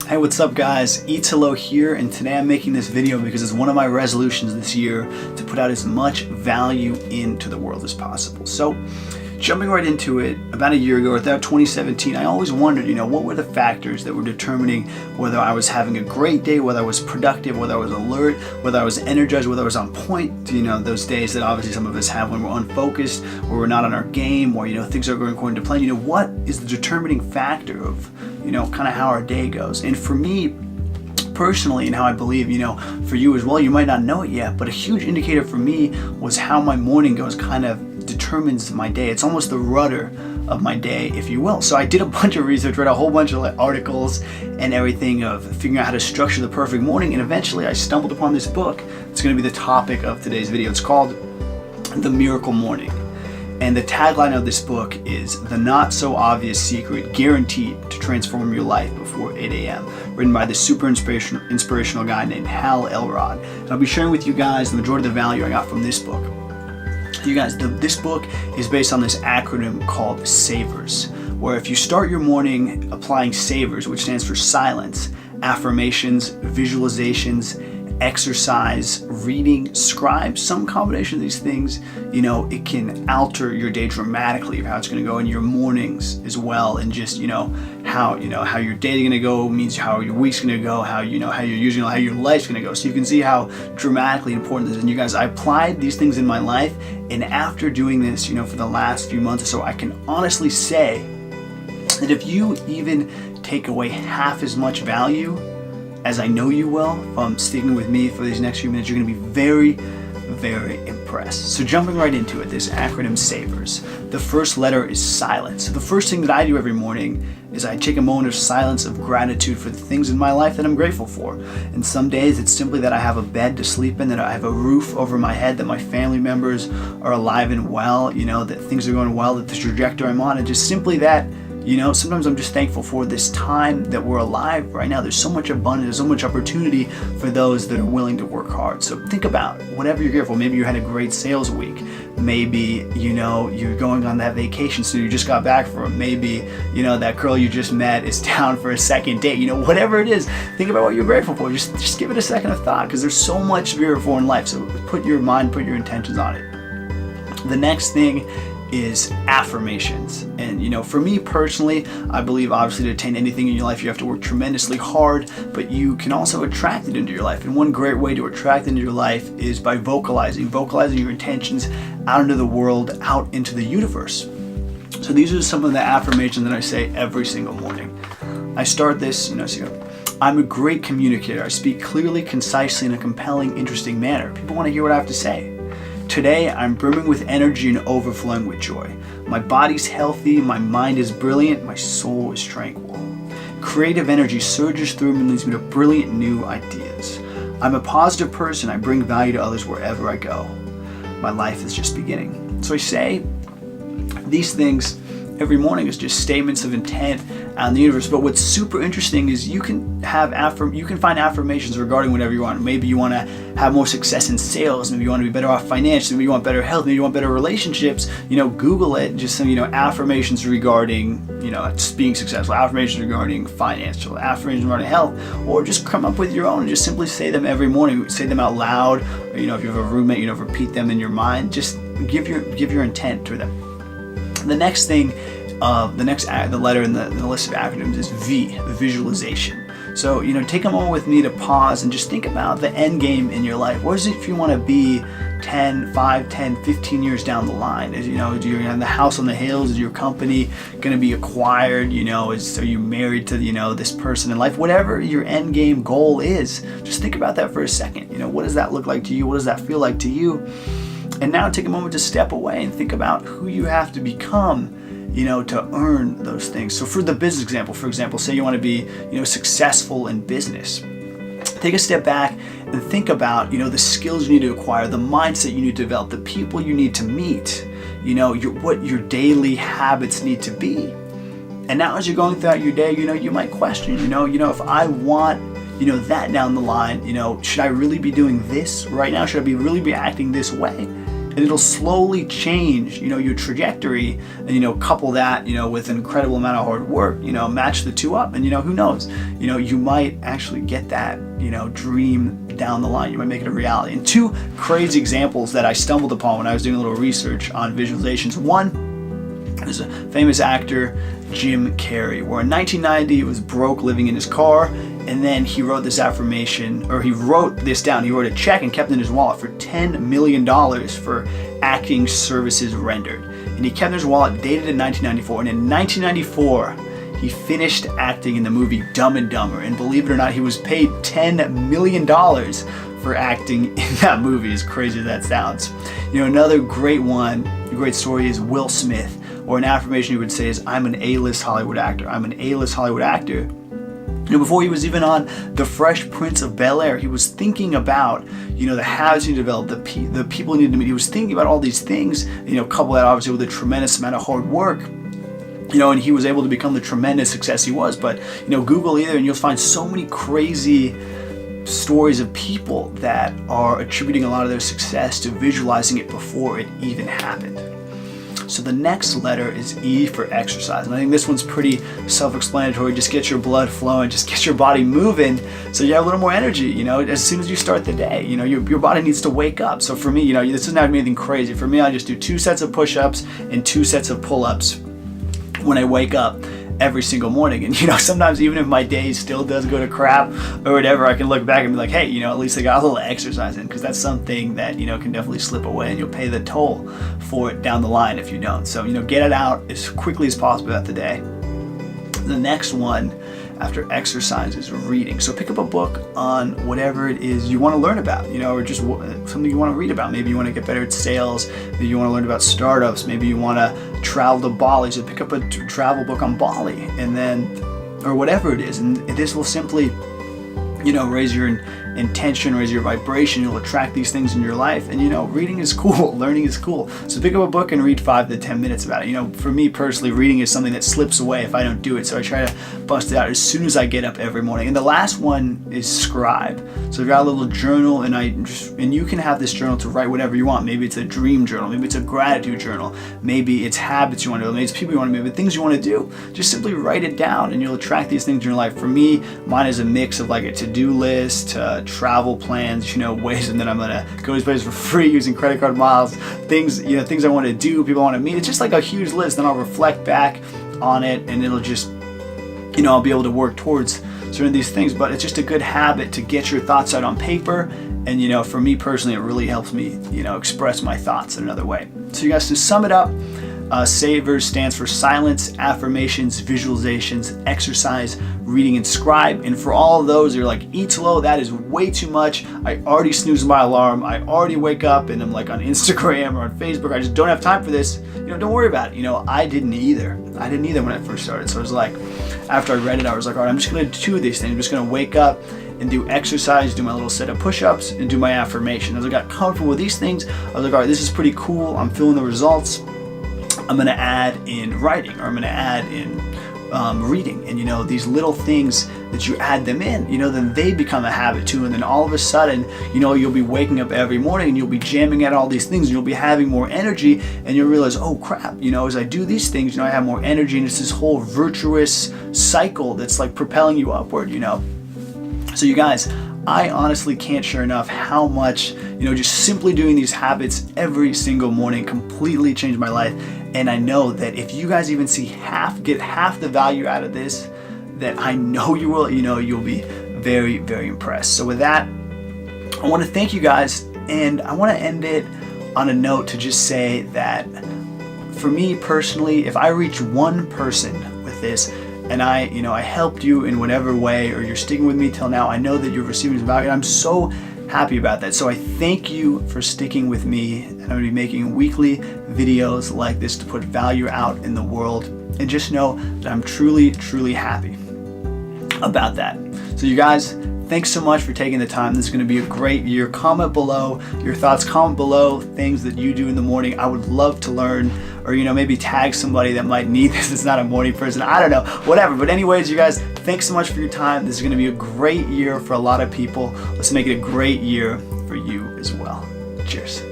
Hey, what's up guys? Italo here, and today I'm making this video because it's one of my resolutions this year to put out as much value into the world as possible. So, jumping right into it, about a year ago, about 2017, I always wondered, what were the factors that were determining whether I was having a great day, whether I was productive, whether I was alert, whether I was energized, whether I was on point, those days that obviously some of us have when we're unfocused, or we're not on our game, or, things are going according to plan. What is the determining factor of, kind of how our day goes? And for me, personally, and how I believe, for you as well, you might not know it yet, but a huge indicator for me was how my morning goes kind of determines my day. It's almost the rudder of my day, if you will. So I did a bunch of research, read a whole bunch of articles and everything of figuring out how to structure the perfect morning, and eventually I stumbled upon this book. It's going to be the topic of today's video. It's called The Miracle Morning. And the tagline of this book is "The Not So Obvious Secret Guaranteed to Transform Your Life Before 8 a.m." written by this super inspirational guy named Hal Elrod. And I'll be sharing with you guys the majority of the value I got from this book. You guys, this book is based on this acronym called SAVERS, where if you start your morning applying SAVERS, which stands for silence, affirmations, visualizations, exercise, reading, scribe, some combination of these things, it can alter your day dramatically of how it's going to go in your mornings as well, and just how your day is going to go means how your week's going to go, how your life's going to go. So you can see how dramatically important this is. And you guys, I applied these things in my life, and after doing this, for the last few months or so, I can honestly say that if you even take away half as much value as I know you will from sticking with me for these next few minutes, you're going to be very, very impressed. So jumping right into it, this acronym SAVERS. The first letter is silence. So the first thing that I do every morning is I take a moment of silence of gratitude for the things in my life that I'm grateful for. And some days it's simply that I have a bed to sleep in, that I have a roof over my head, that my family members are alive and well, that things are going well, that the trajectory I'm on, and just simply that. Sometimes I'm just thankful for this time that we're alive right now. There's so much abundance, there's so much opportunity for those that are willing to work hard. So think about whatever you're grateful for. Maybe you had a great sales week. Maybe, you're going on that vacation, so you just got back from. Maybe, that girl you just met is down for a second date. Whatever it is, think about what you're grateful for. Just give it a second of thought, because there's so much to be grateful for in life. So put your intentions on it. The next thing is affirmations. And for me personally, I believe obviously to attain anything in your life you have to work tremendously hard, but you can also attract it into your life. And one great way to attract it into your life is by vocalizing your intentions out into the world, out into the universe. So these are some of the affirmations that I say every single morning. I start this, I'm a great communicator. I speak clearly, concisely, in a compelling, interesting manner. People want to hear what I have to say. Today, I'm brimming with energy and overflowing with joy. My body's healthy, my mind is brilliant, my soul is tranquil. Creative energy surges through me and leads me to brilliant new ideas. I'm a positive person, I bring value to others wherever I go. My life is just beginning. So I say these things every morning as just statements of intent out in the universe. But what's super interesting is you can find affirmations regarding whatever you want. Maybe you want to have more success in sales. Maybe you want to be better off financially. Maybe you want better health. Maybe you want better relationships. Google it. Just some affirmations regarding just being successful. Affirmations regarding financial. Affirmations regarding health. Or just come up with your own and just simply say them every morning. Say them out loud. Or, if you have a roommate, repeat them in your mind. Just give your intent to them. The next thing, the letter in the list of acronyms is V, visualization. So, take a moment with me to pause and just think about the end game in your life. What is it if you want to be 5, 10, 15 years down the line? Is, do you have the house on the hills? Is your company going to be acquired? Are you married to, this person in life? Whatever your end game goal is, just think about that for a second. What does that look like to you? What does that feel like to you? And now take a moment to step away and think about who you have to become, to earn those things. So for the business example, for example, say you want to be, successful in business. Take a step back and think about, the skills you need to acquire, the mindset you need to develop, the people you need to meet, what your daily habits need to be. And now as you're going throughout your day, you might question, if I want, that down the line, should I really be doing this right now? Should I really be acting this way? and it'll slowly change, your trajectory, and, couple that, with an incredible amount of hard work, match the two up, and, who knows, you might actually get that, dream down the line. You might make it a reality. And two crazy examples that I stumbled upon when I was doing a little research on visualizations. One, there's a famous actor, Jim Carrey, where in 1990 he was broke living in his car, and then he wrote this affirmation, or he wrote this down. He wrote a check and kept it in his wallet for $10 million for acting services rendered. And he kept in his wallet, dated in 1994. And in 1994, he finished acting in the movie Dumb and Dumber. And believe it or not, he was paid $10 million for acting in that movie, as crazy as that sounds. Another great story is Will Smith, or an affirmation he would say is, I'm an A-list Hollywood actor. I'm an A-list Hollywood actor. Before he was even on The Fresh Prince of Bel-Air, he was thinking about, the habits he developed, the people he needed to meet. He was thinking about all these things, couple that obviously with a tremendous amount of hard work, and he was able to become the tremendous success he was. But, Google either, and you'll find so many crazy stories of people that are attributing a lot of their success to visualizing it before it even happened. So the next letter is E for exercise. And I think this one's pretty self-explanatory. Just get your blood flowing, just get your body moving so you have a little more energy, as soon as you start the day. Your body needs to wake up. So for me, this is not anything crazy. For me, I just do 2 sets of push-ups and 2 sets of pull-ups when I wake up every single morning. And sometimes even if my day still does go to crap or whatever, I can look back and be like, hey, at least I got a little exercise in, because that's something that can definitely slip away, and you'll pay the toll for it down the line if you don't. So get it out as quickly as possible throughout the day. The next one after exercise is reading. So pick up a book on whatever it is you want to learn about, or just something you want to read about. Maybe you want to get better at sales. Maybe you want to learn about startups. Maybe you want to travel to Bali. So pick up a travel book on Bali, and then, or whatever it is. And this will simply, raise your intention, raise your vibration. You'll attract these things in your life. And reading is cool, learning is cool. So pick up a book and read 5 to 10 minutes about it. For me personally, reading is something that slips away if I don't do it. So I try to bust it out as soon as I get up every morning. And the last one is scribe. So I've got a little journal, and you can have this journal to write whatever you want. Maybe it's a dream journal, maybe it's a gratitude journal, maybe it's habits you want to do, maybe it's people you want to meet, but things you want to do. Just simply write it down, and you'll attract these things in your life. For me, mine is a mix of like a to-do list, travel plans, ways, and then I'm gonna go to these places for free using credit card miles, things I want to do, people I want to meet. It's just like a huge list. Then I'll reflect back on it, and it'll just, I'll be able to work towards certain of these things. But it's just a good habit to get your thoughts out on paper. And for me personally, it really helps me, express my thoughts in another way. So you guys, to sum it up, SAVER stands for silence, affirmations, visualizations, exercise, reading, and scribe. And for all of those, you're like, Italo, that is way too much. I already snooze my alarm. I already wake up and I'm like on Instagram or on Facebook. I just don't have time for this. Don't worry about it. I didn't either. When I first started. So I was like, after I read it, I was like, all right, I'm just going to do these things. I'm just going to wake up and do exercise, do my little set of push-ups, and do my affirmation. As I got comfortable with these things, I was like, all right, this is pretty cool. I'm feeling the results. I'm going to add in writing, or I'm going to add in reading. And these little things that you add them in, then they become a habit too. And then all of a sudden, you'll be waking up every morning and you'll be jamming at all these things, and you'll be having more energy, and you'll realize, oh crap, as I do these things, I have more energy, and it's this whole virtuous cycle that's like propelling you upward. So you guys, I honestly can't share enough how much, just simply doing these habits every single morning completely changed my life. And I know that if you guys even get half the value out of this, that I know you will, you'll be very, very impressed. So with that, I want to thank you guys, and I want to end it on a note to just say that for me personally, if I reach one person with this, and I helped you in whatever way, or you're sticking with me till now, I know that you're receiving some value, and I'm so happy about that. So I thank you for sticking with me, and I'm going to be making weekly videos like this to put value out in the world, and just know that I'm truly, truly happy about that. So you guys, thanks so much for taking the time. This is going to be a great year. Comment below your thoughts, comment below things that you do in the morning. I would love to learn, or maybe tag somebody that might need this. It's not a morning person, I don't know, whatever. But anyways, you guys, thanks so much for your time. This is going to be a great year for a lot of people. Let's make it a great year for you as well. Cheers.